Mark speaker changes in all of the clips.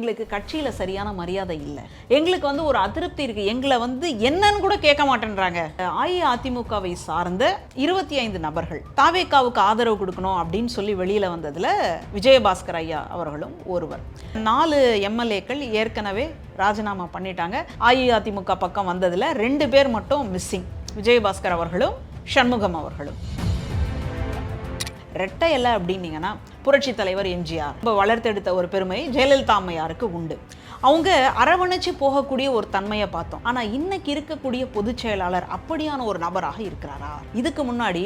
Speaker 1: எங்களுக்கு கட்சியில் சரியான மரியாதை இல்லை, எங்களுக்கு வந்து ஒரு அதிருப்தி இருக்குது, எங்களை வந்து என்னன்னு கூட கேட்க மாட்டேன்றாங்க. அஇஅதிமுகவை சார்ந்த 25 நபர்கள் தாவேகாவுக்கு ஆதரவு கொடுக்கணும் அப்படின்னு சொல்லி வெளியில் வந்ததில் விஜயபாஸ்கர் ஐயா அவர்களும் ஒருவர். 4 எம்எல்ஏக்கள் ஏற்கனவே ராஜினாமா பண்ணிட்டாங்க. அஇஅதிமுக பக்கம் வந்ததில் 2 பேர் மட்டும் மிஸ்ஸிங், விஜயபாஸ்கர் அவர்களும் சண்முகம் அவர்களும். ரெட்டை இலை அப்படின்னீங்கன்னா புரட்சி தலைவர் எம்ஜிஆர் இப்போ வளர்த்தெடுத்த ஒரு பெருமை ஜெயலலிதா அம்மையாருக்கு உண்டு. அவங்க அரவணைச்சு போகக்கூடிய ஒரு தன்மையை பார்த்தோம். ஆனால் இன்னைக்கு இருக்கக்கூடிய பொதுச் செயலாளர் அப்படியான ஒரு நபராக இருக்கிறாரா? இதுக்கு முன்னாடி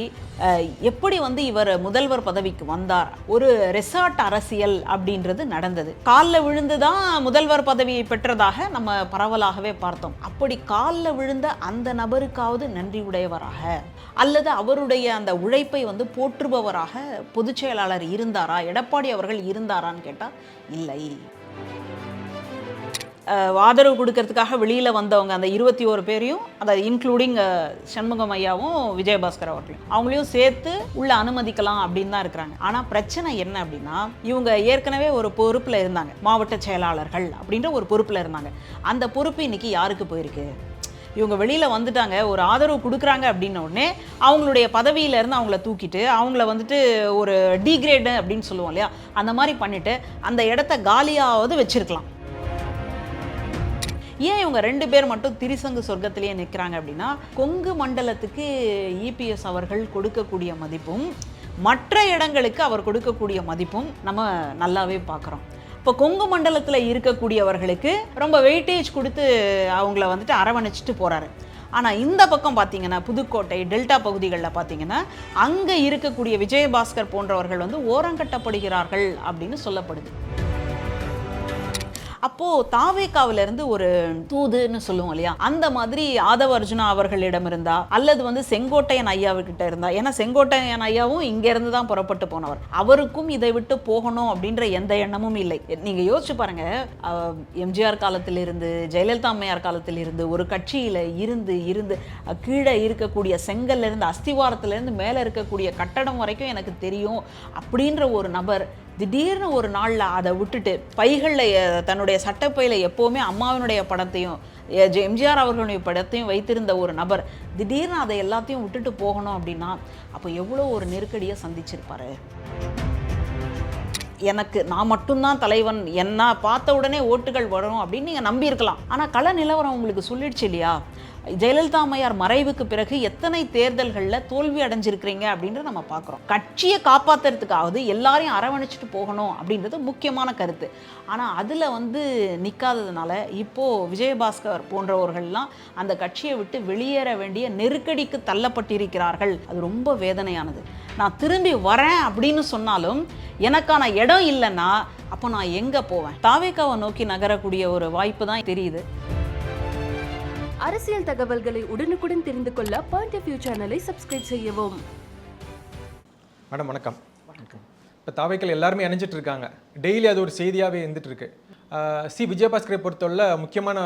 Speaker 1: எப்படி வந்து இவர் முதல்வர் பதவிக்கு வந்தார்? ஒரு ரெசார்ட் அரசியல் அப்படின்றது நடந்தது. காலில் விழுந்து தான் முதல்வர் பதவியை பெற்றதாக நம்ம பரவலாகவே பார்த்தோம். அப்படி காலில் விழுந்த அந்த நபருக்காவது நன்றி உடையவராக அல்லது அவருடைய அந்த உழைப்பை வந்து போற்றுபவராக பொதுச் செயலாளர் இருந்தாரா, எடப்பாடி அவர்கள் இருந்தாரான்னு கேட்டால் இல்லை. ஆதரவு கொடுக்கறதுக்காக வெளியில் வந்தவங்க அந்த 21 பேரையும், அதாவது இன்க்ளூடிங் சண்முகம் ஐயாவும் விஜயபாஸ்கர் அவர்களையும், அவங்களையும் சேர்த்து உள்ள அனுமதிக்கலாம் அப்படின்னு தான் இருக்கிறாங்க. ஆனால் பிரச்சனை என்ன அப்படின்னா, இவங்க ஏற்கனவே ஒரு பொறுப்பில் இருந்தாங்க, மாவட்ட செயலாளர்கள் அப்படின்ற ஒரு பொறுப்பில் இருந்தாங்க. அந்த பொறுப்பு இன்னைக்கு யாருக்கு போயிருக்கு? இவங்க வெளியில் வந்துட்டாங்க, ஒரு ஆதரவு கொடுக்குறாங்க அப்படின்ன உடனே அவங்களுடைய பதவியிலேருந்து அவங்கள தூக்கிட்டு அவங்கள வந்துட்டு ஒரு டீக்ரேடு அப்படின்னு சொல்லுவோம் இல்லையா, அந்த மாதிரி பண்ணிவிட்டு அந்த இடத்த காலியாவது வச்சுருக்கலாம். ஏன் இவங்க 2 பேர் மட்டும் திரிசங்கு சொர்க்கத்திலேயே நிற்கிறாங்க அப்படின்னா, கொங்கு மண்டலத்துக்கு இபிஎஸ் அவர்கள் கொடுக்கக்கூடிய மதிப்பும் மற்ற இடங்களுக்கு அவர் கொடுக்கக்கூடிய மதிப்பும் நம்ம நல்லாவே பார்க்குறோம். இப்போ கொங்கு மண்டலத்தில் இருக்கக்கூடியவர்களுக்கு ரொம்ப வெயிட்டேஜ் கொடுத்து அவங்கள வந்துட்டு அரவணைச்சிட்டு போகிறாரு. ஆனால் இந்த பக்கம் பார்த்தீங்கன்னா புதுக்கோட்டை டெல்டா பகுதிகளில் பார்த்தீங்கன்னா அங்கே இருக்கக்கூடிய விஜயபாஸ்கர் போன்றவர்கள் வந்து ஓரங்கட்டப்படுகிறார்கள் அப்படின்னு சொல்லப்படுது. அப்போது தாவேகாவிலிருந்து ஒரு தூதுன்னு சொல்லுவோம் இல்லையா, அந்த மாதிரி ஆதவ அர்ஜுனா அவர்களிடம் இருந்தா அல்லது வந்து செங்கோட்டையன் ஐயாவுக்கிட்ட இருந்தா, ஏன்னா செங்கோட்டையன் ஐயாவும் இங்கேருந்து தான் புறப்பட்டு போனவர், அவருக்கும் இதை விட்டு போகணும் அப்படின்ற எந்த எண்ணமும் இல்லை. நீங்கள் யோசிச்சு பாருங்க, எம்ஜிஆர் காலத்திலிருந்து ஜெயலலிதா அம்மையார் காலத்திலிருந்து ஒரு கட்சியில் இருந்து இருந்து கீழே இருக்கக்கூடிய செங்கல்லேருந்து அஸ்திவாரத்திலேருந்து மேலே இருக்கக்கூடிய கட்டடம் வரைக்கும் எனக்கு தெரியும் அப்படின்ற ஒரு நபர் திடீர்னு ஒரு நாளில் அதை விட்டுட்டு பைகளில் தன்னுடைய சட்டப்பையில் எப்போவுமே அம்மாவினுடைய படத்தையும் எம்ஜிஆர் அவர்களுடைய படத்தையும் வைத்திருந்த ஒரு நபர் திடீர்னு அதை எல்லாத்தையும் விட்டுட்டு போகணும் அப்படின்னா அப்போ எவ்வளோ ஒரு நெருக்கடியை சந்திச்சிருப்பாரு. எனக்கு நான் மட்டும்தான் தலைவன், என்ன பார்த்த உடனே ஓட்டுகள் வரும் அப்படின்னு நீங்கள் நம்பியிருக்கலாம். ஆனால் கள நிலவரம் உங்களுக்கு சொல்லிடுச்சு இல்லையா, ஜெயலலிதா அம்மையார் மறைவுக்கு பிறகு எத்தனை தேர்தல்களில் தோல்வி அடைஞ்சிருக்கிறீங்க அப்படின்றத நம்ம பார்க்குறோம். கட்சியை காப்பாற்றுறதுக்காவது எல்லாரையும் அரவணைச்சிட்டு போகணும் அப்படின்றது முக்கியமான கருத்து. ஆனால் அதில் வந்து நிற்காததுனால இப்போது விஜயபாஸ்கர் போன்றவர்கள்லாம் அந்த கட்சியை விட்டு வெளியேற வேண்டிய நெருக்கடிக்கு தள்ளப்பட்டிருக்கிறார்கள். அது ரொம்ப வேதனையானது. நான் திரும்பி வரேன் அப்படின்னு சொன்னாலும் எனக்கான இடம் இல்லைன்னா அப்போ நான் எங்கே போவேன்? தாவேகாவை நோக்கி நகரக்கூடிய ஒரு வாய்ப்பு தான் தெரியுது.
Speaker 2: அரசியல் தகவல்களை உடனுக்குடன் தெரிந்து கொள்ள பாயிண்ட் ஆஃப் வியூ சேனலை சப்ஸ்கிரைப் செய்யவும்.
Speaker 3: மேடம் வணக்கம். இப்போ தாவேக்கள் எல்லாருமே இணைஞ்சிட்டு இருக்காங்க, டெய்லி அது ஒரு செய்தியாகவே இருந்துட்டு இருக்கு. விஜயபாஸ்கரை பொறுத்தவரை முக்கியமான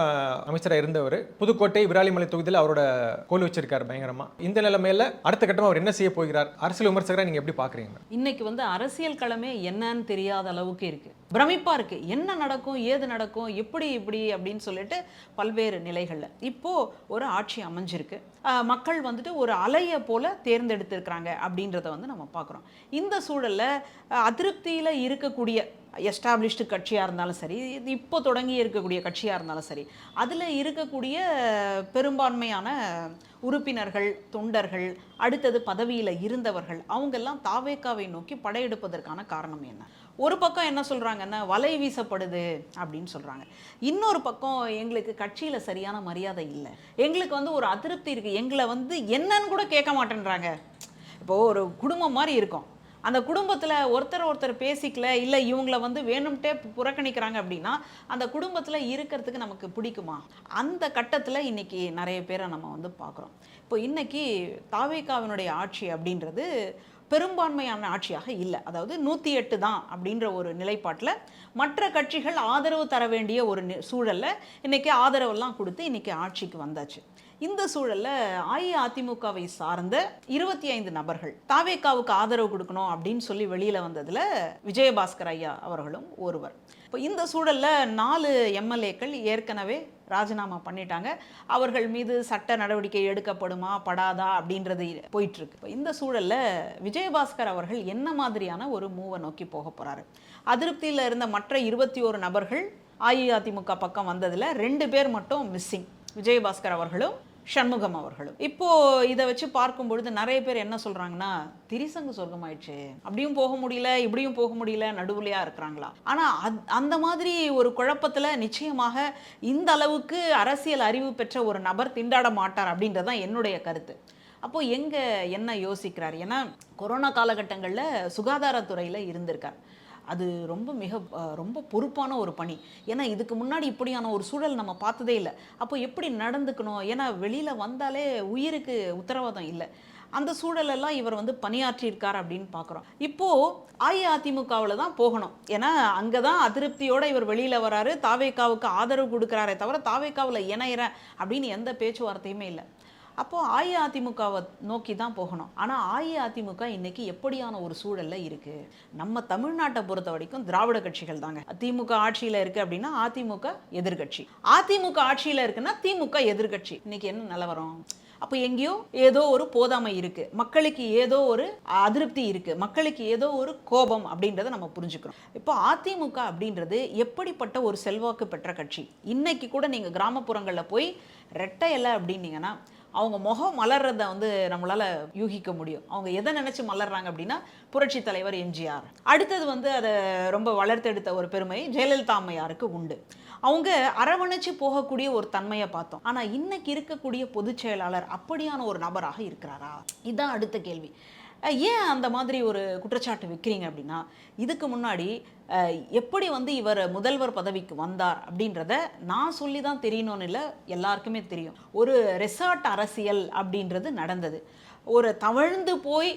Speaker 3: அமைச்சராக இருந்தவர், புதுக்கோட்டை விராலிமலை தொகுதியில் அவரோட கோல் வச்சிருக்காரு பயங்கரமாக. இந்த நிலைமையில அடுத்த கட்டமாக அவர் என்ன செய்ய போகிறார்? அரசியல் விமர்சகராக நீங்கள் எப்படி பார்க்குறீங்க?
Speaker 1: இன்னைக்கு வந்து அரசியல் களமே என்னன்னு தெரியாத அளவுக்கு இருக்கு, பிரமிப்பா இருக்கு. என்ன நடக்கும், ஏது நடக்கும், எப்படி இப்படி அப்படின்னு சொல்லிட்டு பல்வேறு நிலைகளில் இப்போ ஒரு ஆட்சி அமைஞ்சிருக்கு. மக்கள் வந்துட்டு ஒரு அலையை போல தேர்ந்தெடுத்திருக்கிறாங்க அப்படின்றத வந்து நம்ம பார்க்குறோம். இந்த சூழலில் அதிருப்தியில் இருக்கக்கூடிய எஸ்டாப்ளிஷ்டு கட்சியாக இருந்தாலும் சரி, இது இப்போ தொடங்கி இருக்கக்கூடிய கட்சியாக இருந்தாலும் சரி, அதில் இருக்கக்கூடிய பெரும்பான்மையான உறுப்பினர்கள், தொண்டர்கள், அடுத்தது பதவியில் இருந்தவர்கள் அவங்கெல்லாம் தாவேகாவை நோக்கி படையெடுப்பதற்கான காரணம் என்ன? ஒரு பக்கம் என்ன சொல்கிறாங்கன்னா வலை வீசப்படுது அப்படின்னு சொல்கிறாங்க. இன்னொரு பக்கம் எங்களுக்கு கட்சியில் சரியான மரியாதை இல்லை, எங்களுக்கு வந்து ஒரு அதிருப்தி இருக்குது, எங்களை வந்து என்னன்னு கூட கேட்க மாட்டேன்றாங்க. இப்போது ஒரு குடும்பம் மாதிரி இருக்கும், அந்த குடும்பத்தில் ஒருத்தர் பேசிக்கல, இல்லை இவங்களை வந்து வேணும்ட்டே புறக்கணிக்கிறாங்க அப்படின்னா அந்த குடும்பத்தில் இருக்கிறதுக்கு நமக்கு பிடிக்குமா? அந்த கட்டத்தில் இன்றைக்கி நிறைய பேரை நம்ம வந்து பார்க்குறோம். இப்போ இன்றைக்கி தாவேகாவினுடைய ஆட்சி அப்படின்றது பெரும்பான்மையான ஆட்சியாக இல்லை, அதாவது 108 தான் அப்படின்ற ஒரு நிலைப்பாட்டில் மற்ற கட்சிகள் ஆதரவு தர வேண்டிய ஒரு சூழலில் இன்றைக்கி ஆதரவெல்லாம் கொடுத்து இன்றைக்கி ஆட்சிக்கு வந்தாச்சு. இந்த சூழலில் அஇஅதிமுகவை சார்ந்த 25 நபர்கள் தாவேகாவுக்கு ஆதரவு கொடுக்கணும் அப்படின்னு சொல்லி வெளியில் வந்ததில் விஜயபாஸ்கர் ஐயா அவர்களும் ஒருவர். இப்போ இந்த சூழல்ல 4 எம்எல்ஏக்கள் ஏற்கனவே ராஜினாமா பண்ணிட்டாங்க. அவர்கள் மீது சட்ட நடவடிக்கை எடுக்கப்படுமா படாதா அப்படின்றது போயிட்டு இருக்கு. இப்போ இந்த சூழல்ல விஜயபாஸ்கர் அவர்கள் என்ன மாதிரியான ஒரு மூவை நோக்கி போக போறாரு? அதிருப்தியில் இருந்த மற்ற 21 நபர்கள் அஇஅதிமுக பக்கம் வந்ததுல 2 பேர் மட்டும் மிஸ்ஸிங், விஜயபாஸ்கர் அவர்களும் சண்முகம் அவர்களும். இப்போ இதை வச்சு பார்க்கும் பொழுது நிறைய பேர் என்ன சொல்றாங்கன்னா, திரிசங்கு சொர்க்கம் ஆயிடுச்சு, அப்படியும் போக முடியல இப்படியும் போக முடியல, நடுவுலையா இருக்கிறாங்களா? ஆனா அந்த மாதிரி ஒரு குழப்பத்துல நிச்சயமாக இந்த அளவுக்கு அரசியல் அறிவு பெற்ற ஒரு நபர் திண்டாட மாட்டார் அப்படின்றதான் என்னுடைய கருத்து. அப்போ எங்க என்ன யோசிக்கிறார்? ஏன்னா கொரோனா காலகட்டங்களில் சுகாதாரத்துறையில் இருந்திருக்கார். அது ரொம்ப பொறுப்பான ஒரு பணி. ஏன்னா இதுக்கு முன்னாடி இப்படியான ஒரு சூழல் நம்ம பார்த்ததே இல்லை. அப்போ எப்படி நடந்துக்கணும்? ஏன்னா வெளியில் வந்தாலே உயிருக்கு உத்தரவாதம் இல்லை. அந்த சூழலெல்லாம் இவர் பணியாற்றியிருக்கார் அப்படின்னு பார்க்குறோம். இப்போது அஇஅதிமுகவில் தான் போகணும். ஏன்னா அங்கே தான் அதிருப்தியோடு இவர் வெளியில் வராரு, தாவேகாவுக்கு ஆதரவு கொடுக்குறாரே தவிர தாவேகாவில் இணையிறேன் அப்படின்னு எந்த பேச்சுவார்த்தையுமே இல்லை. அப்போது அஇஅதிமுகவை நோக்கி தான் போகணும். ஆனால் அஇஅதிமுக இன்னைக்கு எப்படியான ஒரு சூழலில் இருக்குது? நம்ம தமிழ்நாட்டை பொறுத்த வரைக்கும் திராவிட கட்சிகள் தாங்க. திமுக ஆட்சியில் இருக்குது அப்படின்னா அதிமுக எதிர்கட்சி, அதிமுக ஆட்சியில் இருக்குன்னா திமுக எதிர்கட்சி. இன்னைக்கு என்ன நிலவரம்? அப்போ எங்கேயோ ஏதோ ஒரு போதாமை இருக்குது, மக்களுக்கு ஏதோ ஒரு அதிருப்தி இருக்குது, மக்களுக்கு ஏதோ ஒரு கோபம் அப்படின்றத நம்ம புரிஞ்சுக்கிறோம். இப்போ அதிமுக அப்படின்றது எப்படிப்பட்ட ஒரு செல்வாக்கு பெற்ற கட்சி? இன்னைக்கு கூட நீங்கள் கிராமப்புறங்களில் போய் ரெட்டை இலை அப்படின்னீங்கன்னா அவங்க முகம் மலர்றதை நம்மளால் யூகிக்க முடியும். அவங்க எதை நினச்சி மலர்றாங்க அப்படின்னா புரட்சி தலைவர் எம்ஜிஆர். அடுத்தது அதை ரொம்ப வளர்த்தெடுத்த ஒரு பெருமை ஜெயலலிதா அம்மையாருக்கு உண்டு. அவங்க அரவணைச்சு போகக்கூடிய ஒரு தன்மையை பார்த்தோம். ஆனால் இன்னைக்கு இருக்கக்கூடிய பொதுச் செயலாளர் அப்படியான ஒரு நபராக இருக்கிறாரா? இதுதான் அடுத்த கேள்வி. ஏன் அந்த மாதிரி ஒரு குற்றச்சாட்டு வைக்கிறீங்க அப்படின்னா, இதுக்கு முன்னாடி எப்படி இவர் முதல்வர் பதவிக்கு வந்தார் அப்படின்றத நான் சொல்லி தான் தெரியணும்னு இல்லை, எல்லாருக்குமே தெரியும். ஒரு ரெசார்ட் அரசியல் அப்படின்றது நடந்தது. ஒரு தவழ்ந்து போய்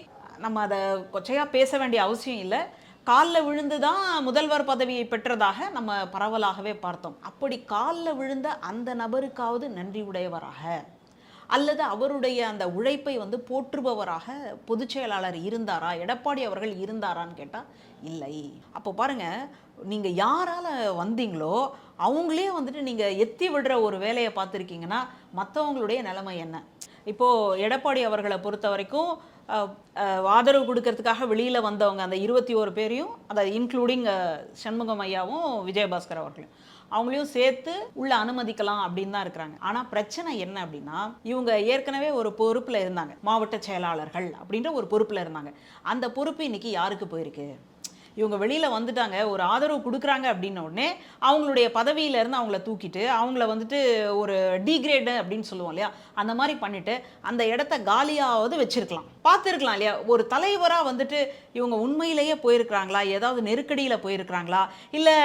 Speaker 1: நம்ம அதை கொச்சையாக பேச வேண்டிய அவசியம் இல்லை, காலில் விழுந்து தான் முதல்வர் பதவியை பெற்றதாக நம்ம பரவலாகவே பார்த்தோம். அப்படி காலில் விழுந்த அந்த நபருக்காவது நன்றி உடையவராக அல்லது அவருடைய அந்த உழைப்பை போற்றுபவராக பொதுச் செயலாளர் இருந்தாரா, எடப்பாடி அவர்கள் இருந்தாரான்னு கேட்டால் இல்லை. அப்போ பாருங்கள், நீங்கள் யாரால் வந்தீங்களோ அவங்களே நீங்கள் எத்தி விடுற ஒரு வேலையை பார்த்துருக்கீங்கன்னா மற்றவங்களுடைய நிலைமை என்ன? இப்போது எடப்பாடி அவர்களை பொறுத்த வரைக்கும் ஆதரவு கொடுக்கறதுக்காக வெளியில் வந்தவங்க அந்த 21 பேரையும், அதை இன்க்ளூடிங் சண்முகம் ஐயாவும் விஜயபாஸ்கர் அவர்களும், அவங்களையும் சேர்த்து உள்ள அனுமதிக்கலாம் அப்படின்னு தான் இருக்கிறாங்க. ஆனால் பிரச்சனை என்ன அப்படின்னா, இவங்க ஏற்கனவே ஒரு பொறுப்பில் இருந்தாங்க, மாவட்ட செயலாளர்கள் அப்படின்ற ஒரு பொறுப்பில் இருந்தாங்க. அந்த பொறுப்பு இன்னைக்கு யாருக்கு போயிருக்கு? இவங்க வெளியில் வந்துட்டாங்க, ஒரு ஆதரவு கொடுக்குறாங்க அப்படின்ன உடனே அவங்களுடைய பதவியிலேருந்து அவங்கள தூக்கிட்டு அவங்கள ஒரு டிகிரேடு அப்படின்னு சொல்லுவோம் இல்லையா, அந்த மாதிரி பண்ணிவிட்டு அந்த இடத்த காலியாவது வச்சுருக்கலாம், பார்த்துருக்கலாம் இல்லையா? ஒரு தலைவராக இவங்க உண்மையிலேயே போயிருக்கிறாங்களா, ஏதாவது நெருக்கடியில் போயிருக்கிறாங்களா, இல்லை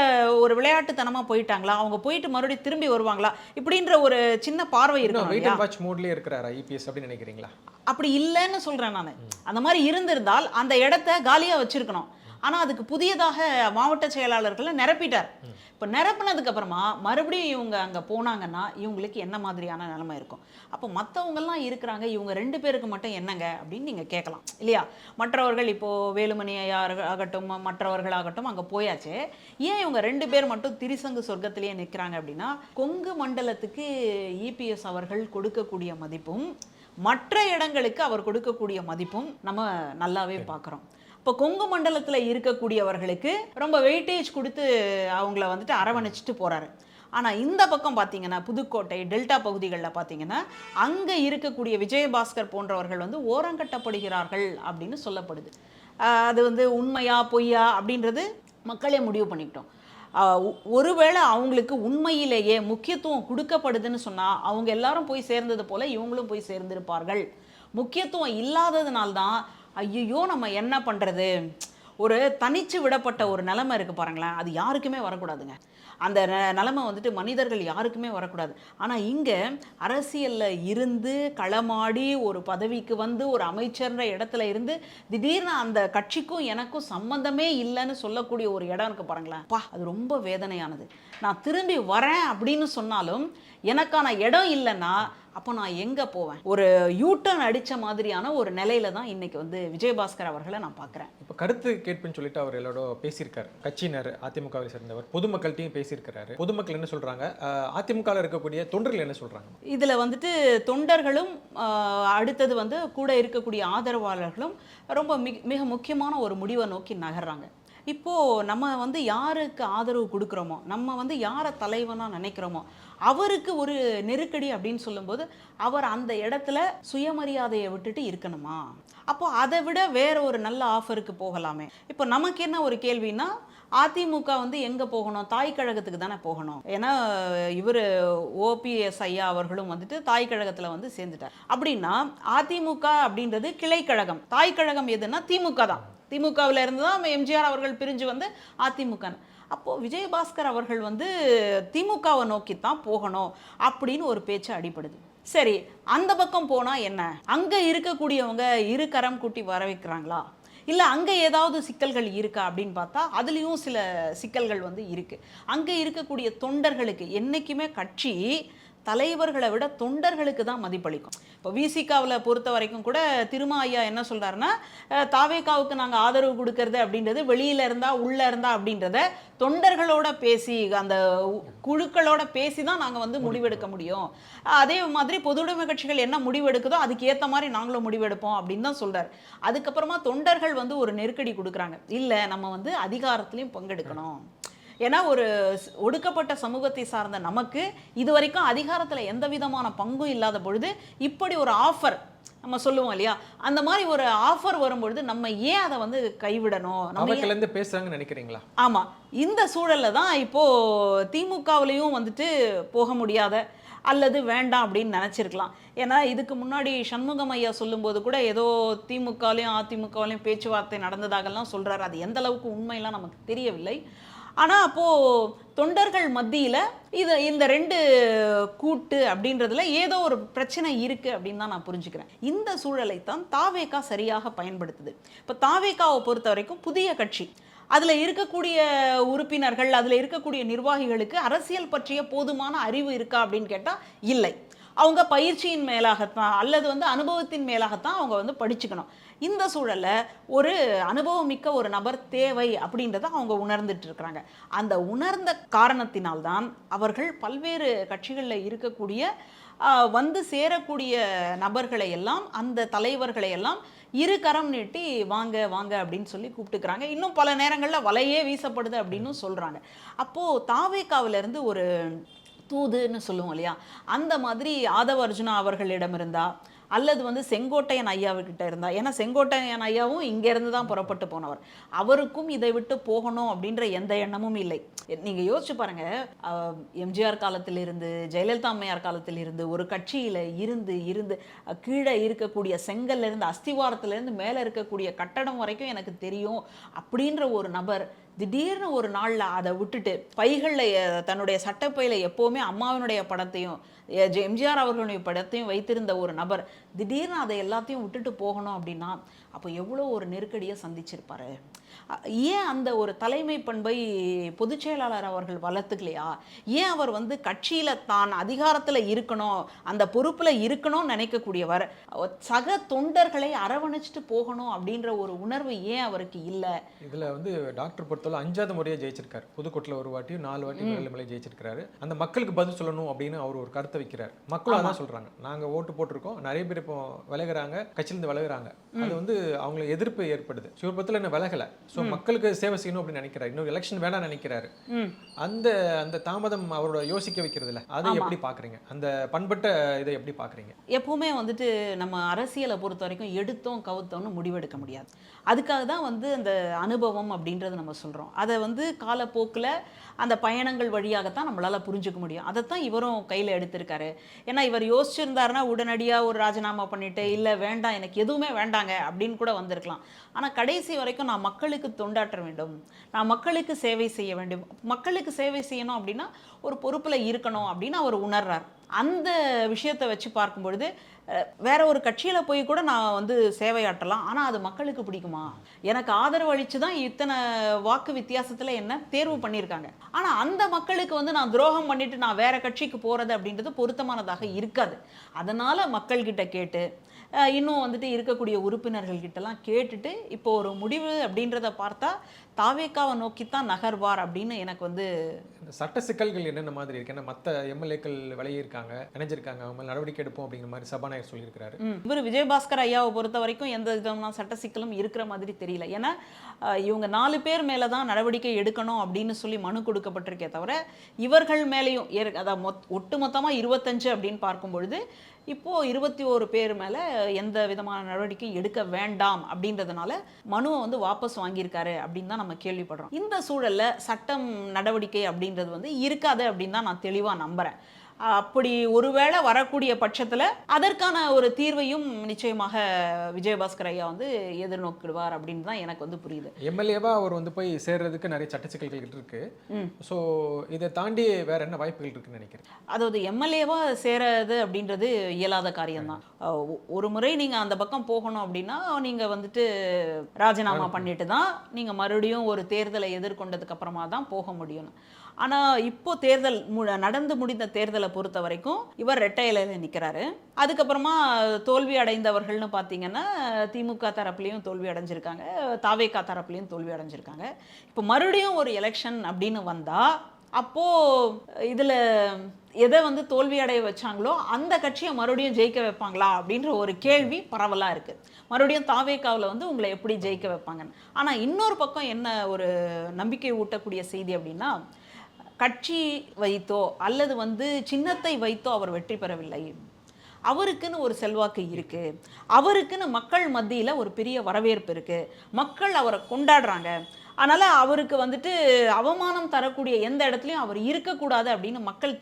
Speaker 1: ஒரு விளையாட்டுத்தனமாக போயிட்டாங்களா, அவங்க போயிட்டு மறுபடியும் திரும்பி வருவாங்களா, இப்படின்ற ஒரு சின்ன பார்வை
Speaker 3: இருக்குன்னு நினைக்கிறீங்களா?
Speaker 1: அப்படி இல்லைன்னு சொல்கிறேன் நான். அந்த மாதிரி இருந்திருந்தால் அந்த இடத்த காலியாக வச்சுருக்கணும். ஆனால் அதுக்கு புதியதாக மாவட்ட செயலாளர்களை நிரப்பிட்டார். இப்போ நிரப்பினதுக்கு அப்புறமா மறுபடியும் இவங்க அங்கே போனாங்கன்னா இவங்களுக்கு என்ன மாதிரியான நிலைமை இருக்கும்? அப்போ மற்றவங்கெல்லாம் இருக்கிறாங்க, இவங்க 2 பேருக்கு மட்டும் என்னங்க அப்படின்னு நீங்கள் கேட்கலாம் இல்லையா? மற்றவர்கள் இப்போது வேலுமணி ஆகட்டும் மற்றவர்களாகட்டும் அங்கே போயாச்சு, ஏன் இவங்க 2 பேர் மட்டும் திரிசங்கு சொர்க்கத்திலேயே நிற்கிறாங்க அப்படின்னா, கொங்கு மண்டலத்துக்கு இபிஎஸ் அவர்கள் கொடுக்கக்கூடிய மதிப்பும் மற்ற இடங்களுக்கு அவர் கொடுக்கக்கூடிய மதிப்பும் நம்ம நல்லாவே பார்க்குறோம். இப்போ கொங்கு மண்டலத்தில் இருக்கக்கூடியவர்களுக்கு ரொம்ப வெயிட்டேஜ் கொடுத்து அவங்கள அரவணைச்சிட்டு போகிறாரு. ஆனால் இந்த பக்கம் பார்த்தீங்கன்னா புதுக்கோட்டை டெல்டா பகுதிகளில் பார்த்தீங்கன்னா அங்கே இருக்கக்கூடிய விஜயபாஸ்கர் போன்றவர்கள் ஓரங்கட்டப்படுகிறார்கள் அப்படின்னு சொல்லப்படுது. அது உண்மையா பொய்யா அப்படின்றது மக்களே முடிவு பண்ணிக்கிட்டோம். ஒருவேளை அவங்களுக்கு உண்மையிலேயே முக்கியத்துவம் கொடுக்கப்படுதுன்னு சொன்னால் அவங்க எல்லாரும் போய் சேர்ந்தது போல் இவங்களும் போய் சேர்ந்திருப்பார்கள். முக்கியத்துவம் இல்லாததுனால்தான் ஐயோ நம்ம என்ன பண்ணுறது, ஒரு தனிச்சு விடப்பட்ட ஒரு நிலைமை இருக்குது பாருங்களேன், அது யாருக்குமே வரக்கூடாதுங்க. அந்த நிலைமை மனிதர்கள் யாருக்குமே வரக்கூடாது. ஆனால் இங்கே அரசியலில் இருந்து களமாடி ஒரு பதவிக்கு ஒரு அமைச்சர்ன்ற இடத்துல இருந்து திடீர்னு அந்த கட்சிக்கும் எனக்கும் சம்மந்தமே இல்லைன்னு சொல்லக்கூடிய ஒரு இடம் இருக்குது பாருங்களேன், அது ரொம்ப வேதனையானது. நான் திரும்பி வரேன் அப்படின்னு சொன்னாலும் எனக்கான இடம் இல்லைன்னா அப்போ நான் எங்கே போவேன்? ஒரு யூட்டர்ன் அடித்த மாதிரியான ஒரு நிலையில தான் இன்னைக்கு வந்து விஜயபாஸ்கர் அவர்களை நான் பார்க்குறேன்.
Speaker 3: இப்போ கருத்து கேட்புன்னு சொல்லிட்டு அவர் எல்லாரோட பேசியிருக்காரு. கட்சியினர், அதிமுகவை சேர்ந்தவர், பொதுமக்கள்கிட்டையும் பேசியிருக்கிறாரு. பொதுமக்கள் என்ன சொல்றாங்க, அதிமுகவில் இருக்கக்கூடிய தொண்டர்கள் என்ன சொல்றாங்க?
Speaker 1: இதில் வந்துட்டு தொண்டர்களும் அடுத்தது வந்து கூட இருக்கக்கூடிய ஆதரவாளர்களும் ரொம்ப மிக முக்கியமான ஒரு முடிவை நோக்கி நகர்றாங்க. இப்போது நம்ம வந்து யாருக்கு ஆதரவு கொடுக்குறோமோ, நம்ம வந்து யாரை தலைவனாக நினைக்கிறோமோ அவருக்கு ஒரு நெருக்கடி அப்படின்னு சொல்லும்போது அவர் அந்த இடத்துல சுயமரியாதையை விட்டுட்டு இருக்கணுமா? அப்போ அதை விட வேற ஒரு நல்ல ஆஃபருக்கு போகலாமே. இப்போ நமக்கு என்ன ஒரு கேள்வின்னா, அதிமுக வந்து எங்கே போகணும்? தாய் கழகத்துக்கு தானே போகணும். ஏன்னா இவர் ஓபிஎஸ் ஐயா அவர்களும் வந்துட்டு தாய் கழகத்தில் வந்து சேர்ந்துட்டார். அப்படின்னா அதிமுக அப்படின்றது கிளை கழகம், தாய் கழகம் எதுன்னா திமுக தான். திமுகவில் இருந்து தான் எம்ஜிஆர் அவர்கள் பிரிஞ்சு வந்து அதிமுக. அப்போது விஜயபாஸ்கர் அவர்கள் வந்து திமுகவை நோக்கி தான் போகணும் அப்படின்னு ஒரு பேச்சு அடிபடுது. சரி, அந்த பக்கம் போனால் என்ன? அங்கே இருக்கக்கூடியவங்க இரு கரம் கூட்டி வர வைக்கிறாங்களா, இல்லை அங்கே ஏதாவது சிக்கல்கள் இருக்கா அப்படின்னு பார்த்தா அதுலேயும் சில சிக்கல்கள் வந்து இருக்குது. அங்கே இருக்கக்கூடிய தொண்டர்களுக்கு என்றைக்குமே கட்சி தலைவர்களை விட தொண்டர்களுக்கு தான் மதிப்பளிக்கும். இப்போ விசிகாவில் பொறுத்த வரைக்கும் கூட திருமா ஐயா என்ன சொல்கிறாருன்னா, தாவேகாவுக்கு நாங்கள் ஆதரவு கொடுக்கறது அப்படின்றது வெளியில் இருந்தால் உள்ளே இருந்தால் அப்படின்றத தொண்டர்களோட பேசி அந்த குழுக்களோட பேசி தான் நாங்கள் வந்து முடிவெடுக்க முடியும். அதே மாதிரி பொதுவுடைமை கட்சிகள் என்ன முடிவெடுக்குதோ அதுக்கு ஏற்ற மாதிரி நாங்களும் முடிவெடுப்போம் அப்படின்னு தான் சொல்கிறார். அதுக்கப்புறமா தொண்டர்கள் வந்து ஒரு நெருக்கடி கொடுக்குறாங்க, இல்லை நம்ம வந்து அதிகாரத்துலேயும் பங்கெடுக்கணும். ஏன்னா ஒரு ஒடுக்கப்பட்ட சமூகத்தை சார்ந்த நமக்கு இது வரைக்கும் அதிகாரத்தில் எந்த விதமான பங்கும் இல்லாத பொழுது இப்படி ஒரு ஆஃபர் நம்ம சொல்லுவோம் இல்லையா, அந்த மாதிரி ஒரு ஆஃபர் வரும்பொழுது நம்ம ஏன் அதை வந்து கைவிடணும்?
Speaker 3: நம்ம பேசுறாங்கன்னு நினைக்கிறீங்களா?
Speaker 1: ஆமாம், இந்த சூழலில் தான் இப்போது திமுகவிலையும் வந்துட்டு போக முடியாத அல்லது வேண்டாம் அப்படின்னு நினச்சிருக்கலாம். ஏன்னா இதுக்கு முன்னாடி சண்முகம் ஐயா சொல்லும்போது கூட ஏதோ திமுகலையும் அதிமுகவிலையும் பேச்சுவார்த்தை நடந்ததாகலாம் சொல்கிறார். அது எந்த அளவுக்கு உண்மையெல்லாம் நமக்கு தெரியவில்லை. ஆனால் அப்போது தொண்டர்கள் மத்தியில் இந்த ரெண்டு கூட்டு அப்படின்றதுல ஏதோ ஒரு பிரச்சனை இருக்குது அப்படின்னு தான் நான் புரிஞ்சுக்கிறேன். இந்த சூழலை தான் தாவேகா சரியாக பயன்படுத்துது. இப்போ தாவேகாவை பொறுத்த வரைக்கும் புதிய கட்சி, அதில் இருக்கக்கூடிய உறுப்பினர்கள், அதில் இருக்கக்கூடிய நிர்வாகிகளுக்கு அரசியல் பற்றிய போதுமான அறிவு இருக்கா அப்படின்னு கேட்டால் இல்லை. அவங்க பயிற்சியின் மேலாகத்தான் அல்லது வந்து அனுபவத்தின் மேலாகத்தான் அவங்க வந்து படிச்சுக்கணும். இந்த சூழலில் ஒரு அனுபவம் மிக்க ஒரு நபர் தேவை அப்படின்றத அவங்க உணர்ந்துட்டு இருக்கிறாங்க. அந்த உணர்ந்த காரணத்தினால்தான் அவர்கள் பல்வேறு கட்சிகளில் இருக்கக்கூடிய வந்து சேரக்கூடிய நபர்களை எல்லாம், அந்த தலைவர்களை எல்லாம் இரு கரம் நீட்டி வாங்க வாங்க அப்படின்னு சொல்லி கூப்பிட்டுக்கிறாங்க. இன்னும் பல நேரங்களில் வலையே வீசப்படுது அப்படின்னு சொல்கிறாங்க. அப்போது தாவேகாவிலிருந்து ஒரு தூதுன்னு சொல்லுவோம் இல்லையா, அந்த மாதிரி ஆதவ அர்ஜுனா அவர்களிடம் இருந்தா அல்லது வந்து செங்கோட்டையன் ஐயாவுக்கிட்ட இருந்தா, ஏன்னா செங்கோட்டையன் ஐயாவும் இங்கேருந்து தான் புறப்பட்டு போனவர், அவருக்கும் இதை விட்டு போகணும் அப்படின்ற எந்த எண்ணமும் இல்லை. நீங்கள் யோசிச்சு பாருங்க, எம்ஜிஆர் காலத்திலிருந்து ஜெயலலிதா அம்மையார் காலத்திலிருந்து ஒரு கட்சியில் இருந்து இருந்து கீழே இருக்கக்கூடிய செங்கல்லேருந்து அஸ்திவாரத்திலேருந்து மேலே இருக்கக்கூடிய கட்டடம் வரைக்கும் எனக்கு தெரியும் அப்படின்ற ஒரு நபர் திடீர்னு ஒரு நாளில் அதை விட்டுட்டு பைகளில் தன்னுடைய சட்டப்பையில் எப்போவுமே அம்மாவினுடைய படத்தையும் எம்ஜிஆர் அவர்களுடைய படத்தையும் வைத்திருந்த ஒரு நபர் திடீர்னு அதை எல்லாத்தையும் விட்டுட்டு போகணும் அப்படின்னா அப்போ எவ்வளோ ஒரு நெருக்கடியை சந்திச்சிருப்பாரு. ஏன் அந்த ஒரு தலைமை பண்பை பொதுச் செயலாளர் அவர்கள் வளர்த்துக்கலையா? ஏன் அவர் வந்து கட்சியில் தான் அதிகாரத்தில் இருக்கணும், அந்த பொறுப்பில் இருக்கணும்னு நினைக்கக்கூடியவர் சக தொண்டர்களை அரவணைச்சிட்டு போகணும் அப்படின்ற ஒரு உணர்வு ஏன் அவருக்கு இல்லை?
Speaker 3: இதில் வந்து டாக்டர் பொறுத்தவரை 5வது முறையாக ஜெயிச்சிருக்காரு. புதுக்கோட்டையில் ஒரு வாட்டியும் 4 வாட்டி மேலே ஜெயிச்சிருக்காரு. அந்த மக்களுக்கு பதில் சொல்லணும் அப்படின்னு அவர் ஒரு கருத்தை வைக்கிறார். மக்களும் அதான் சொல்கிறாங்க, நாங்கள் ஓட்டு போட்டிருக்கோம், நிறைய பேர் இப்போ விலகுறாங்க, கட்சியிலேருந்து விலகுறாங்க, அது வந்து அவங்களுக்கு எதிர்ப்பு ஏற்படுது. சிவபத்தில் என்ன விலகலை, ஸோ மக்களுக்கு சேவை செய்யணும் அப்படின்னு நினைக்கிறாரு. இன்னும் எலெக்ஷன் வேணாம் நினைக்கிறாரு. அந்த அந்த தாமதம் அவரோட யோசிக்க வைக்கிறது இல்லை. அதை எப்படி பார்க்குறீங்க? அந்த பண்பட்ட இதை எப்படி பார்க்குறீங்க?
Speaker 1: எப்பவுமே வந்துட்டு நம்ம அரசியலை பொறுத்த வரைக்கும் எடுத்தோம் கவுத்தோன்னு முடிவெடுக்க முடியாது. அதுக்காக தான் வந்து அந்த அனுபவம் அப்படின்றது நம்ம சொல்கிறோம். அதை வந்து காலப்போக்கில் அந்த பயணங்கள் வழியாகத்தான் நம்மளால் புரிஞ்சுக்க முடியும். அதைத்தான் இவரும் கையில் எடுத்திருக்காரு. ஏன்னா இவர் யோசிச்சிருந்தாருன்னா உடனடியாக ஒரு ராஜினாமா பண்ணிட்டு இல்லை வேண்டாம் எனக்கு எதுவுமே வேண்டாங்க அப்படின்னு கூட வந்திருக்கலாம். ஆனால் கடைசி வரைக்கும் நான் மக்களுக்கு தொண்டாற்ற வேண்டும், நான் மக்களுக்கு சேவை செய்ய வேண்டும், மக்களுக்கு சேவை செய்யணும் அப்படின்னா ஒரு பொறுப்பில் இருக்கணும் அப்படின்னு அவர் உணர்றார். அந்த விஷயத்தை வச்சு பார்க்கும் பொழுது வேற ஒரு கட்சியில போய் கூட நான் வந்து சேவையாற்றலாம், ஆனா அது மக்களுக்கு பிடிக்குமா? எனக்கு ஆதரவு அளிச்சு தான் இத்தனை வாக்கு வித்தியாசத்துல என்ன தேர்வு பண்ணியிருக்காங்க. ஆனா அந்த மக்களுக்கு வந்து நான் துரோகம் பண்ணிட்டு நான் வேற கட்சிக்கு போறது அப்படின்றது பொருத்தமானதாக இருக்காது. அதனால மக்கள்கிட்ட கேட்டு இன்னும் வந்துட்டு இருக்கக்கூடிய உறுப்பினர்கள் கிட்டலாம் கேட்டுட்டு இப்போ ஒரு முடிவு அப்படின்றத பார்த்தா தாவேக்காவை நோக்கித்தான் நகர்வார் அப்படின்னு எனக்கு வந்து
Speaker 3: இந்த சட்ட சிக்கல்கள் என்னென்ன மாதிரி இருக்கு? ஏன்னா மற்ற எம்எல்ஏக்கள் விலகியிருக்காங்க, இணைஞ்சிருக்காங்க, அவங்க மேல நடவடிக்கை எடுப்போம் அப்படிங்கிற மாதிரி சபாநாயகர் சொல்லியிருக்கிறாரு.
Speaker 1: இவர் விஜயபாஸ்கர் ஐயாவை பொறுத்த வரைக்கும் எந்த விதமான சட்ட சிக்கலும் இருக்கிற மாதிரி தெரியல. ஏன்னா இவங்க 4 பேர் மேல தான் நடவடிக்கை எடுக்கணும் அப்படின்னு சொல்லி மனு கொடுக்கப்பட்டிருக்கே தவிர இவர்கள் மேலேயும் அதாவது ஒட்டுமொத்தமா 25 அப்படின்னு பார்க்கும் பொழுது இப்போ 21 பேர் மேல எந்த விதமான நடவடிக்கையும் எடுக்க வேண்டாம் அப்படின்றதுனால மனுவை வந்து வாபஸ் வாங்கியிருக்காரு அப்படின்னு தான் நம்ம கேள்விப்படுறோம். இந்த சூழல்ல சட்டம் நடவடிக்கை அப்படின்றது வந்து இருக்காது அப்படின்னு தான் நான் தெளிவா நம்புறேன். அப்படி ஒருவேளை வரக்கூடிய பட்சத்துல அதற்கான ஒரு தீர்வையும் நிச்சயமாக விஜயபாஸ்கர் ஐயா வந்து எதிர்நோக்கிடுவார் அப்படின்னு தான் எனக்கு வந்து புரியுது.
Speaker 3: எம்எல்ஏவா அவர் வந்து போய் சேர்றதுக்கு நிறைய சட்ட சிக்கல்கள் இருக்கு. ஸோ இதை தாண்டி வேற என்ன வாய்ப்புகள் இருக்குன்னு நினைக்கிறேன்?
Speaker 1: அதாவது எம்எல்ஏவா சேரது அப்படின்றது இயலாத காரியம்தான். ஒரு முறை நீங்க அந்த பக்கம் போகணும் அப்படின்னா நீங்க வந்துட்டு ராஜினாமா பண்ணிட்டு தான் நீங்க மறுபடியும் ஒரு தேர்தலை எதிர்கொண்டதுக்கு அப்புறமா தான் போக முடியும். ஆனா இப்போ தேர்தல் நடந்து முடிந்த தேர்தலை பொறுத்த வரைக்கும் இவர் ரெட்டை இலையில நிற்கிறாரு. அதுக்கப்புறமா தோல்வி அடைந்தவர்கள்னு பார்த்தீங்கன்னா திமுக தரப்புலையும் தோல்வி அடைஞ்சிருக்காங்க, தாவேகா தரப்புலையும் தோல்வி அடைஞ்சிருக்காங்க. இப்போ மறுபடியும் ஒரு எலெக்ஷன் அப்படின்னு வந்தா அப்போ இதுல எதை வந்து தோல்வி அடைய வச்சாங்களோ அந்த கட்சியை மறுபடியும் ஜெயிக்க வைப்பாங்களா அப்படின்ற ஒரு கேள்வி பரவலா இருக்கு. மறுபடியும் தாவேகாவில் வந்து உங்களை எப்படி ஜெயிக்க வைப்பாங்கன்னு. ஆனா இன்னொரு பக்கம் என்ன ஒரு நம்பிக்கை ஊட்டக்கூடிய செய்தி அப்படின்னா, கட்சி வைத்தோ அல்லது வந்து சின்னத்தை வைத்தோ அவர் வெற்றி பெறவில்லை. அவருக்குன்னு ஒரு செல்வாக்கு இருக்கு, அவருக்குன்னு மக்கள் மத்தியில ஒரு பெரிய வரவேற்பு இருக்கு, மக்கள் அவரை கொண்டாடுறாங்க. அதனால அவருக்கு வந்துட்டு அவமானம் தரக்கூடிய எந்த இடத்துலையும் அவர் இருக்கக்கூடாது அப்படின்னு மக்கள்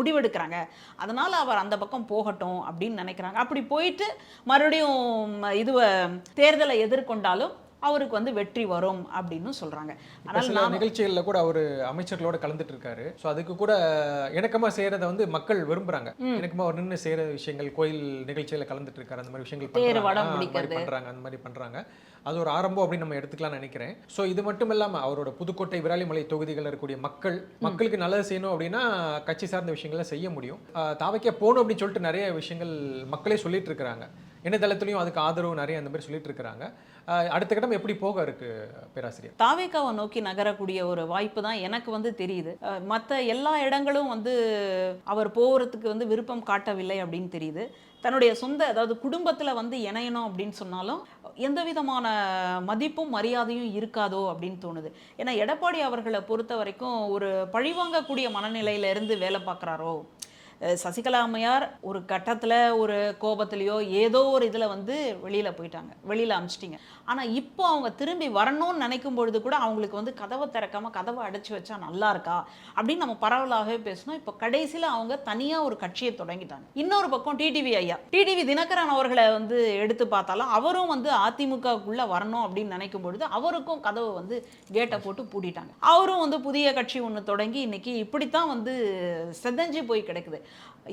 Speaker 1: முடிவெடுக்கிறாங்க. அதனால அவர் அந்த பக்கம் போகட்டும் அப்படின்னு நினைக்கிறாங்க. அப்படி போயிட்டு மறுபடியும் தேர்தலை எதிர்கொண்டாலும் அவருக்கு வந்து வெற்றி வரும் அப்படின்னு சொல்றாங்க.
Speaker 3: அதனால நிகழ்ச்சிகள்ல கூட அவர் அமைச்சர்களோட கலந்துட்டு இருக்காரு. ஸோ அதுக்கு கூட இணக்கமா செய்யறதை வந்து மக்கள் விரும்புறாங்க. இணக்கமா அவர் நின்று செய்யற விஷயங்கள், கோயில் நிகழ்ச்சியில கலந்துட்டு இருக்காரு, அந்த மாதிரி விஷயங்கள் பண்றாங்க, அந்த மாதிரி பண்றாங்க. அது ஒரு ஆரம்பம் அப்படின்னு நம்ம எடுத்துக்கலாம்னு நினைக்கிறேன். ஸோ இது மட்டும் இல்லாம அவரோட புதுக்கோட்டை, விராலிமலை தொகுதிகளில் இருக்கக்கூடிய மக்களுக்கு நல்லது செய்யணும் அப்படின்னா கட்சி சார்ந்த விஷயங்களை செய்ய முடியும். தாவைக்கா போகணும் அப்படின்னு சொல்லிட்டு நிறைய விஷயங்கள் மக்களே சொல்லிட்டு இருக்கிறாங்க. இணையதளத்திலையும் அதுக்கு ஆதரவு நிறைய அந்த மாதிரி சொல்லிட்டு இருக்கிறாங்க. அடுத்த கட்டம் எப்படி போக இருக்கு பேராசிரியர்?
Speaker 1: தாவேகாவை நோக்கி நகரக்கூடிய ஒரு வாய்ப்பு தான் எனக்கு வந்து தெரியுது. மற்ற எல்லா இடங்களும் வந்து அவர் போகிறதுக்கு வந்து விருப்பம் காட்டவில்லை அப்படின்னு தெரியுது. தன்னுடைய சொந்த அதாவது குடும்பத்தில் வந்து இணையணும் அப்படின்னு சொன்னாலும் எந்த விதமான மதிப்பும் மரியாதையும் இருக்காதோ அப்படின்னு தோணுது. ஏன்னா எடப்பாடி அவர்களை பொறுத்த வரைக்கும் ஒரு பழிவாங்கக்கூடிய மனநிலையிலிருந்து வேலை பார்க்குறாரோ. சசிகலா அம்மையார் ஒரு கட்டத்தில் ஒரு கோபத்திலையோ ஏதோ ஒரு இதில் வந்து வெளியில் போயிட்டாங்க, வெளியில் அனுப்பிச்சிட்டிங்க. ஆனால் இப்போ அவங்க திரும்பி வரணும்னு நினைக்கும் பொழுது கூட அவங்களுக்கு வந்து கதவை திறக்காமல் கதவை அடைச்சி வச்சா நல்லா இருக்கா அப்படின்னு நம்ம பரவலாகவே பேசணும். இப்போ கடைசியில் அவங்க தனியாக ஒரு கட்சியை தொடங்கிட்டாங்க. இன்னொரு பக்கம் டிடிவி ஐயா, டிடிவி தினகரன் அவர்களை வந்து எடுத்து பார்த்தாலும் அவரும் வந்து அதிமுகக்குள்ளே வரணும் அப்படின்னு நினைக்கும் பொழுது அவருக்கும் கதவை வந்து கேட்டை போட்டு பூட்டிட்டாங்க. அவரும் வந்து புதிய கட்சி ஒன்று தொடங்கி இன்னைக்கு இப்படித்தான் வந்து செதஞ்சு போய் கிடக்குது.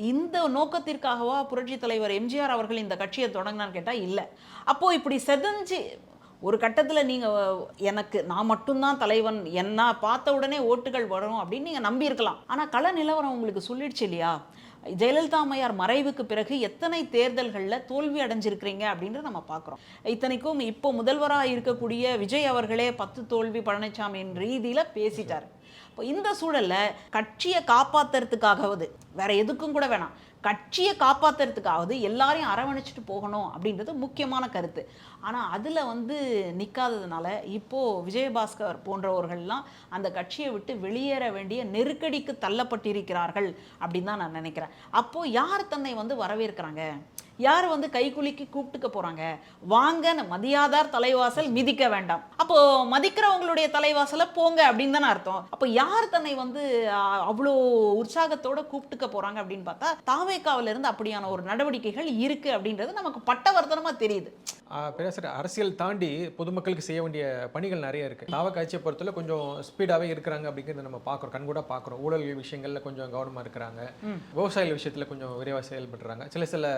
Speaker 1: இந்த நோக்கத்திற்காகவா புரட்சி தலைவர் எம்ஜிஆர் அவர்கள் இந்த கட்சியை தொடங்கினான்னு கேட்டால் இல்லை. அப்போது இப்படி செதஞ்சு ஒரு கட்டத்தில் நீங்கள் நான் மட்டும்தான் தலைவன், என்ன பார்த்த உடனே ஓட்டுகள் வரும் அப்படின்னு நீங்கள் நம்பியிருக்கலாம். ஆனால் கள நிலவரம் உங்களுக்கு சொல்லிடுச்சு இல்லையா? ஜெயலலிதா அம்மையார் மறைவுக்கு பிறகு எத்தனை தேர்தல்களில் தோல்வி அடைஞ்சிருக்கிறீங்க அப்படின்னு நம்ம பார்க்குறோம். இத்தனைக்கும் இப்போ முதல்வராக இருக்கக்கூடிய விஜய் அவர்களே 10 தோல்வி பழனிசாமியின் ரீதியில் பேசிட்டார். இப்போ இந்த சூழலில் கட்சியை காப்பாற்றுறதுக்காகவது வேற எதுக்கும் கூட வேணாம், கட்சியை காப்பாற்றுறதுக்காவது எல்லாரையும் அரவணைச்சிட்டு போகணும் அப்படின்றது முக்கியமான கருத்து. ஆனால் அதில் வந்து நிற்காததுனால இப்போது விஜயபாஸ்கர் போன்றவர்கள்லாம் அந்த கட்சியை விட்டு வெளியேற வேண்டிய நெருக்கடிக்கு தள்ளப்பட்டிருக்கிறார்கள் அப்படின்னு தான் நான் நினைக்கிறேன். அப்போது யார் தன்னை வந்து வரவேற்கிறாங்க, யார் வந்து கைக்குலுக்கி கூப்பிட்டுக்க போறாங்க? வாங்கன்னு மதியாதார் தலைவாசல் மிதிக்க வேண்டாம். அப்போ மதிக்கிறவங்களுடைய தலைவாசல போங்க அப்படின்னு தானே அர்த்தம். அப்போ யார் தன்னை வந்து அவ்வளோ உற்சாகத்தோட கூப்பிட்டுக்க போறாங்க அப்படின்னு பார்த்தா தாவேகாவில இருந்து அப்படியான ஒரு நடவடிக்கைகள் இருக்கு அப்படின்றது நமக்கு பட்டவர்த்தனமா தெரியுது.
Speaker 3: பேராசிரியர், அரசியல் தாண்டி பொதுமக்களுக்கு செய்ய வேண்டிய பணிகள் நிறைய இருக்கு. தாவ காட்சியை பொறுத்தவரை கொஞ்சம் ஸ்பீடாவே இருக்கிறாங்க அப்படிங்கிறத நம்ம பார்க்குறோம், கண்கூட பார்க்குறோம். ஊழல் விஷயங்கள்ல கொஞ்சம் கவனமா இருக்கிறாங்க, விவசாய விஷயத்துல கொஞ்சம் விரைவாக செயல்படுறாங்க. சில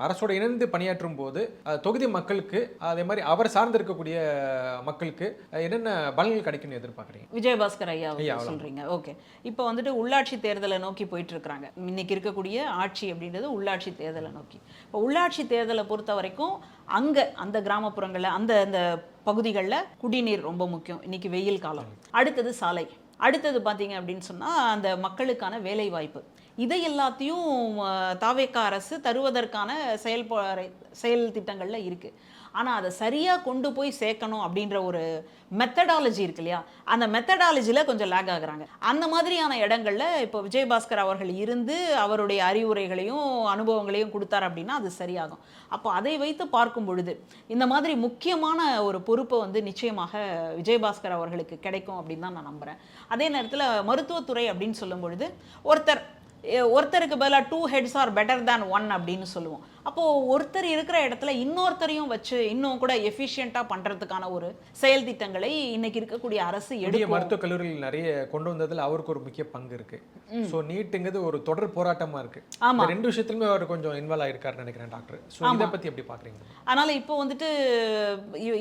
Speaker 3: அரசோட இணைந்து பணியாற்றும் போது தொகுதி மக்களுக்கு அதே மாதிரி அவர் சார்ந்து இருக்கக்கூடிய மக்களுக்கு என்னென்ன பலன்கள் கிடைக்கும்னு எதிர்பார்க்குறீங்க?
Speaker 1: விஜயபாஸ்கர் ஐயா சொல்றீங்க. ஓகே, இப்போ வந்துட்டு உள்ளாட்சி தேர்தலை நோக்கி போயிட்டு இருக்காங்க. இன்னைக்கு இருக்கக்கூடிய ஆட்சி அப்படின்றது உள்ளாட்சி தேர்தலை நோக்கி. இப்போ உள்ளாட்சி தேர்தலை பொறுத்த வரைக்கும் அங்க அந்த கிராமப்புறங்கள்ல அந்த பகுதிகளில் குடிநீர் ரொம்ப முக்கியம். இன்னைக்கு வெயில் காலம். அடுத்தது சாலை. அடுத்தது பார்த்தீங்க அப்படின்னு சொன்னால் அந்த மக்களுக்கான வேலை வாய்ப்பு. இதை எல்லாத்தையும் தாவேகா அரசு தருவதற்கான செயல் திட்டங்களில் இருக்குது. ஆனால் அதை சரியாக கொண்டு போய் சேர்க்கணும் அப்படின்ற ஒரு மெத்தடாலஜி இருக்கு இல்லையா, அந்த மெத்தடாலஜியில் கொஞ்சம் லேக் ஆகுறாங்க. அந்த மாதிரியான இடங்களில் இப்போ விஜயபாஸ்கர் அவர்கள் இருந்து அவருடைய அறிவுரைகளையும் அனுபவங்களையும் கொடுத்தார் அப்படின்னா அது சரியாகும். அப்போ அதை வைத்து பார்க்கும் பொழுது இந்த மாதிரி முக்கியமான ஒரு பொறுப்பை வந்து நிச்சயமாக விஜயபாஸ்கர் அவர்களுக்கு கிடைக்கும் அப்படின்னு தான் நான் நம்புகிறேன். அதே நேரத்தில் மருத்துவத்துறை அப்படின்னு சொல்லும் பொழுது ஒருத்தருக்கு பதிலாக 2 heads are better than 1 அப்படின்னு சொல்லுவோம். அப்போது ஒருத்தர் இருக்கிற இடத்துல இன்னொருத்தரையும் வச்சு இன்னும் கூட எஃபிஷியண்ட்டாக பண்ணுறதுக்கான ஒரு செயல் திட்டங்களை இன்னைக்கு இருக்கக்கூடிய அரசு எடுக்கும்.
Speaker 3: மருத்துவக் கல்லூரியில் நிறைய கொண்டு வந்ததில் அவருக்கு ஒரு முக்கிய பங்கு இருக்கு. ஸோ நீட்டுங்கிறது ஒரு தொடர் போராட்டமாக இருக்கு. ஆமாம், ரெண்டு விஷயத்துலையுமே அவர் கொஞ்சம் இன்வால்வ் ஆயிருக்காருன்னு நினைக்கிறேன் டாக்டர். ஸோ இதை பற்றி எப்படி பார்க்குறீங்க?
Speaker 1: அதனால் இப்போ வந்துட்டு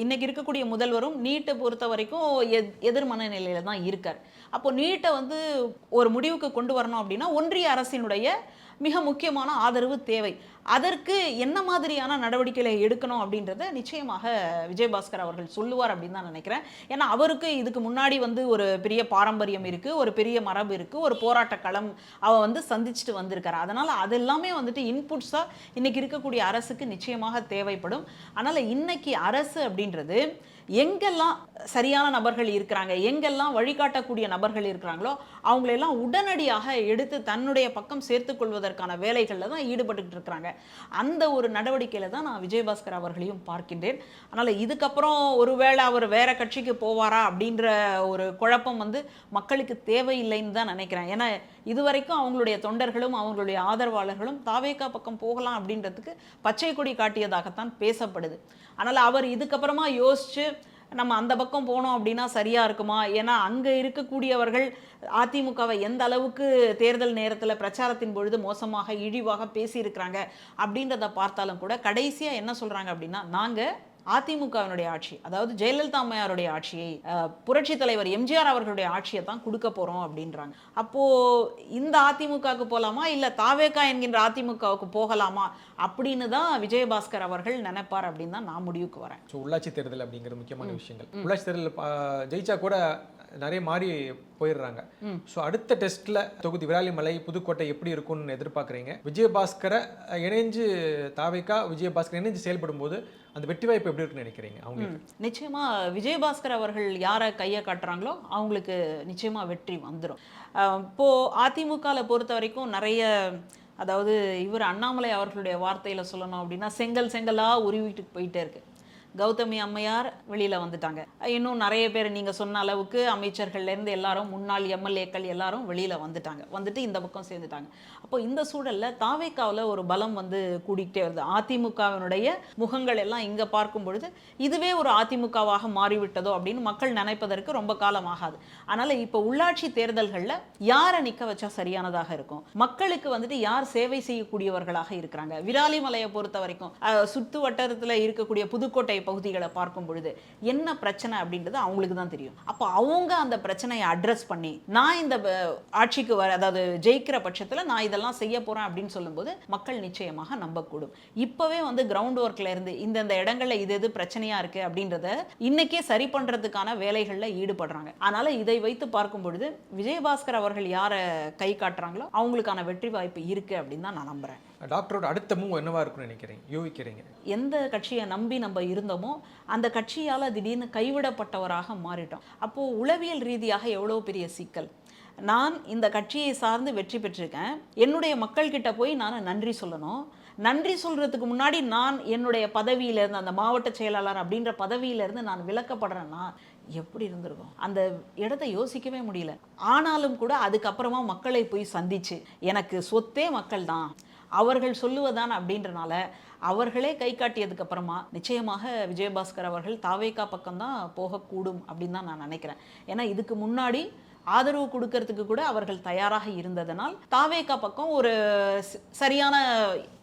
Speaker 1: இன்னைக்கு இருக்கக்கூடிய முதல்வரும் நீட்டை பொறுத்த வரைக்கும் எதிர் மனநிலையில் தான் இருக்கார். அப்போ நீட்டை வந்து ஒரு முடிவுக்கு கொண்டு வரணும் அப்படின்னா ஒன்றிய அரசினுடைய மிக முக்கியமான ஆதரவு தேவை. அதற்கு என்ன மாதிரியான நடவடிக்கைகளை எடுக்கணும் அப்படின்றத நிச்சயமாக விஜயபாஸ்கர் அவர்கள் சொல்லுவார் அப்படின்னு தான் நினைக்கிறேன். ஏன்னா அவருக்கு இதுக்கு முன்னாடி வந்து ஒரு பெரிய பாரம்பரியம் இருக்குது, ஒரு பெரிய மரபு இருக்குது, ஒரு போராட்ட களம் அவர் வந்து சந்திச்சுட்டு வந்திருக்காரு. அதனால் அது எல்லாமே வந்துட்டு இன்புட்ஸாக இன்னைக்கு இருக்கக்கூடிய அரசுக்கு நிச்சயமாக தேவைப்படும். அதனால் இன்னைக்கு அரசு அப்படின்றது எங்கெல்லாம் சரியான நபர்கள் இருக்கிறாங்க, எங்கெல்லாம் வழிகாட்டக்கூடிய நபர்கள் இருக்கிறாங்களோ அவங்களெல்லாம் உடனடியாக எடுத்து தன்னுடைய பக்கம் சேர்த்துக் கொள்வதற்கான வேலைகளில் தான் ஈடுபட்டுக்கிட்டு இருக்கிறாங்க. அந்த ஒரு நடவடிக்கையில் தான் நான் விஜயபாஸ்கர் அவர்களையும் பார்க்கின்றேன். அதனால் இதுக்கப்புறம் ஒருவேளை அவர் வேற கட்சிக்கு போவாரா அப்படின்ற ஒரு குழப்பம் வந்து மக்களுக்கு தேவையில்லைன்னு தான் நினைக்கிறேன். ஏன்னா இதுவரைக்கும் அவங்களுடைய தொண்டர்களும் அவங்களுடைய ஆதரவாளர்களும் தாவேகா பக்கம் போகலாம் அப்படின்றதுக்கு பச்சை கொடி காட்டியதாகத்தான் பேசப்படுது. அதனால் அவர் இதுக்கப்புறமா யோசிச்சு நம்ம அந்த பக்கம் போனோம் அப்படின்னா சரியா இருக்குமா? ஏன்னா அங்கே இருக்கக்கூடியவர்கள் அதிமுகவை எந்த அளவுக்கு தேர்தல் நேரத்தில் பிரச்சாரத்தின் பொழுது மோசமாக இழிவாக பேசியிருக்கிறாங்க அப்படின்றத பார்த்தாலும் கூட கடைசியாக என்ன சொல்கிறாங்க அப்படின்னா, நாங்கள் அதிமுகவினுடைய ஆட்சி, அதாவது ஜெயலலிதா அம்மையாருடைய ஆட்சியை, புரட்சி தலைவர் எம்ஜிஆர் அவர்களுடைய ஆட்சியை தான் கொடுக்க போகிறோம் அப்படின்றாங்க. அப்போது இந்த அதிமுகவுக்கு போகலாமா இல்லை தாவேகா என்கின்ற அதிமுகவுக்கு போகலாமா அப்படின்னு தான் விஜயபாஸ்கர் அவர்கள் நினைப்பார் அப்படின்னு தான் நான் முடிவுக்கு வரேன்.
Speaker 3: ஸோ உள்ளாட்சி தேர்தல் அப்படிங்கிற முக்கியமான விஷயங்கள், உள்ளாட்சி தேர்தல் ஜெயிச்சா கூட நிறைய மாறி போயிடுறாங்க. ஸோ அடுத்த டெஸ்ட்ல தொகுதி விராலிமலை, புதுக்கோட்டை எப்படி இருக்கும்னு எதிர்பார்க்குறீங்க? விஜயபாஸ்கரை இணைஞ்சு தாவேகா விஜயபாஸ்கர் இணைஞ்சு செயல்படும் போது அந்த வெற்றி வாய்ப்பு எப்படி இருக்குன்னு நினைக்கிறீங்க அவங்களுக்கு?
Speaker 1: நிச்சயமா விஜயபாஸ்கர் அவர்கள் யாரை கையை காட்டுறாங்களோ அவங்களுக்கு நிச்சயமா வெற்றி வந்துடும். இப்போ அதிமுகவில் பொறுத்த வரைக்கும் நிறைய, அதாவது இவர் அண்ணாமலை அவர்களுடைய வார்த்தையில் சொல்லணும் அப்படின்னா செங்கலாக உருவிட்டு போயிட்டே இருக்கு. கௌதமி அம்மையார் வெளியில் வந்துட்டாங்க. இன்னும் நிறைய பேர் நீங்கள் சொன்ன அளவுக்கு அமைச்சர்கள்லேருந்து எல்லாரும் முன்னாள் எம்எல்ஏக்கள் எல்லாரும் வெளியில் வந்துட்டு இந்த பக்கம் சேர்ந்துட்டாங்க. அப்போ இந்த சூழலில் தாவேகாவில் ஒரு பலம் வந்து கூடிக்கிட்டே வருது. அதிமுகவினுடைய முகங்கள் எல்லாம் இங்கே பார்க்கும் பொழுது இதுவே ஒரு அதிமுகவாக மாறிவிட்டதோ அப்படின்னு மக்கள் நினைப்பதற்கு ரொம்ப காலம் ஆகாது. அதனால் இப்போ உள்ளாட்சி தேர்தல்களில் யாரை நிற்க வச்சா சரியானதாக இருக்கும், மக்களுக்கு வந்துட்டு யார் சேவை செய்யக்கூடியவர்களாக இருக்கிறாங்க. விராலிமலையை பொறுத்த வரைக்கும் சுற்று வட்டாரத்தில் இருக்கக்கூடிய புதுக்கோட்டை பகுதிகளை பார்க்கும் பொழுது என்ன பிரச்சனை அப்படின்றது அவங்களுக்கு தான் தெரியும். அப்போ அவங்க அந்த பிரச்சனையை அட்ரஸ் பண்ணி நான் இந்த ஆட்சிக்கு அதாவது ஜெயிக்கிற பட்சத்தில் நான் இதெல்லாம் செய்ய போறேன் அப்படின்னு சொல்லும்போது மக்கள் நிச்சயமாக நம்பக்கூடும். இப்பவே வந்து கிரவுண்ட் ஒர்க்ல இருந்து இந்த இடங்கள்ல இது பிரச்சனையா இருக்கு அப்படின்றத இன்னைக்கே சரி பண்றதுக்கான வேலைகள்ல ஈடுபடுறாங்க. அதனால இதை வைத்து பார்க்கும் பொழுது விஜயபாஸ்கர் அவர்கள் யாரை கை காட்டுறாங்களோ அவங்களுக்கான வெற்றி வாய்ப்பு இருக்கு அப்படின்னு தான் நான் நம்புறேன்.
Speaker 3: டாக்டரோட அடுத்த மூவ் என்னவா இருக்குன்னு நினைக்கிறீங்க, யூகிக்கிறீங்க?
Speaker 1: எந்த கட்சியை நம்பி நம்ம இருந்தோமோ அந்த கட்சியால் திடீர்னு கைவிடப்பட்டவராக மாறிட்டோம். அப்போது உளவியல் ரீதியாக எவ்வளோ பெரிய சிக்கல். நான் இந்த கட்சியை சார்ந்து வெற்றி பெற்றிருக்கேன், என்னுடைய மக்கள்கிட்ட போய் நான் நன்றி சொல்லணும், நன்றி சொல்றதுக்கு முன்னாடி நான் என்னுடைய பதவியிலேருந்து, அந்த மாவட்ட செயலாளர் அப்படின்ற பதவியிலேருந்து நான் விலக்கப்படுறேன்னா எப்படி இருந்திருக்கும்? அந்த இடத்தை யோசிக்கவே முடியல. ஆனாலும் கூட அதுக்கப்புறமா மக்களை போய் சந்திச்சு, எனக்கு சொத்தே மக்கள் தான், அவர்கள் சொல்லுவதான் அப்படின்றனால அவர்களே கை காட்டியதுக்கு அப்புறமா நிச்சயமாக விஜயபாஸ்கர் அவர்கள் தாவேகா பக்கம்தான் போகக்கூடும் அப்படின்னு தான் நான் நினைக்கிறேன். ஏன்னா இதுக்கு முன்னாடி ஆதரவு கொடுக்கறதுக்கு கூட அவர்கள் தயாராக இருந்ததனால் தாவேகா பக்கம் ஒரு சரியான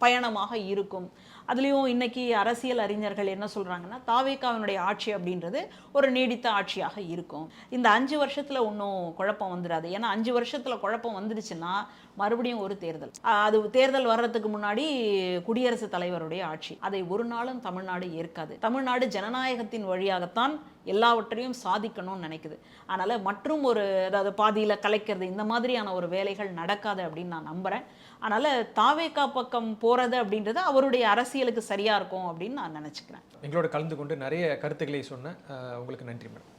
Speaker 1: பயணமாக இருக்கும். அதுலேயும் இன்னைக்கு அரசியல் அறிஞர்கள் என்ன சொல்கிறாங்கன்னா, தாவேகாவினுடைய ஆட்சி அப்படின்றது ஒரு நீடித்த ஆட்சியாக இருக்கும். இந்த 5 வருஷத்தில் ஒன்றும் குழப்பம் வந்துடாது. ஏன்னா 5 வருஷத்தில் குழப்பம் வந்துடுச்சுன்னா மறுபடியும் ஒரு தேர்தல். அது தேர்தல் வர்றதுக்கு முன்னாடி குடியரசுத் தலைவருடைய ஆட்சி. அதை ஒரு நாளும் தமிழ்நாடு ஏற்காது. தமிழ்நாடு ஜனநாயகத்தின் வழியாகத்தான் எல்லாவற்றையும் சாதிக்கணும்னு நினைக்குது. அதனால் மற்றும் ஒரு, அதாவது பாதியில் கலைக்கிறது, இந்த மாதிரியான ஒரு வேலைகள் நடக்காது அப்படின்னு நான் நம்புகிறேன். அதனால் தாவேகா பக்கம் போகிறது அப்படின்றது அவருடைய அரசியலுக்கு சரியாக இருக்கும் அப்படின்னு நான் நினச்சிக்கிறேன்.
Speaker 3: எங்களோட கலந்து கொண்டு நிறைய கருத்துக்களை சொன்ன உங்களுக்கு நன்றி மேடம்.